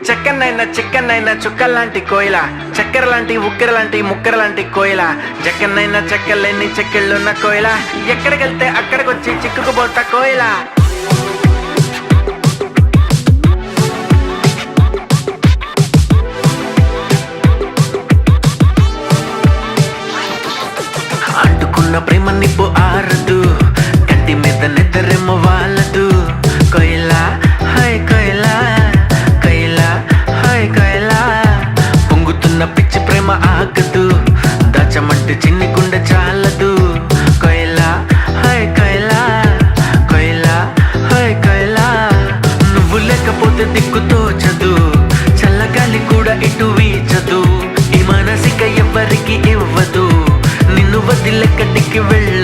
చెక్కనైనా చిక్కనైనా చుక్కల్లాంటి కోయిల, చక్కెర లాంటి ఉక్కెర లాంటి ముక్కెర లాంటి కోయిల, జక్కనైనా చెక్కలేని చెక్కిళ్ళున్న కోయిల, ఎక్కడికెళ్తే అక్కడికొచ్చి చిక్కుకుపోతా కోయిల. అంటుకున్న ప్రేమ నిప్పు ఆరదు, కంటి మీద నిద్రెమ్మ వాళ్ళదు. కోయిలా హాయ్ కోయిలా, కోయిలా హాయ్ కోయిలా, పొంగుతున్న పిచ్చి ప్రేమ ఆగదు, దాచమంటే చిన్ని గుండె చాలదు. కోయిలా హాయ్ కోయిలా, కోయిలా హాయ్ కోయిలా, నువ్వు లేకపోతే దిక్కు తోచదు, చల్లగాలి కూడా ఇటు వీచదు, ఈ మనసిక ఎవ్వరికి ఇవ్వదు, నిన్ను వదిలెక్కడికి వెళ్ళ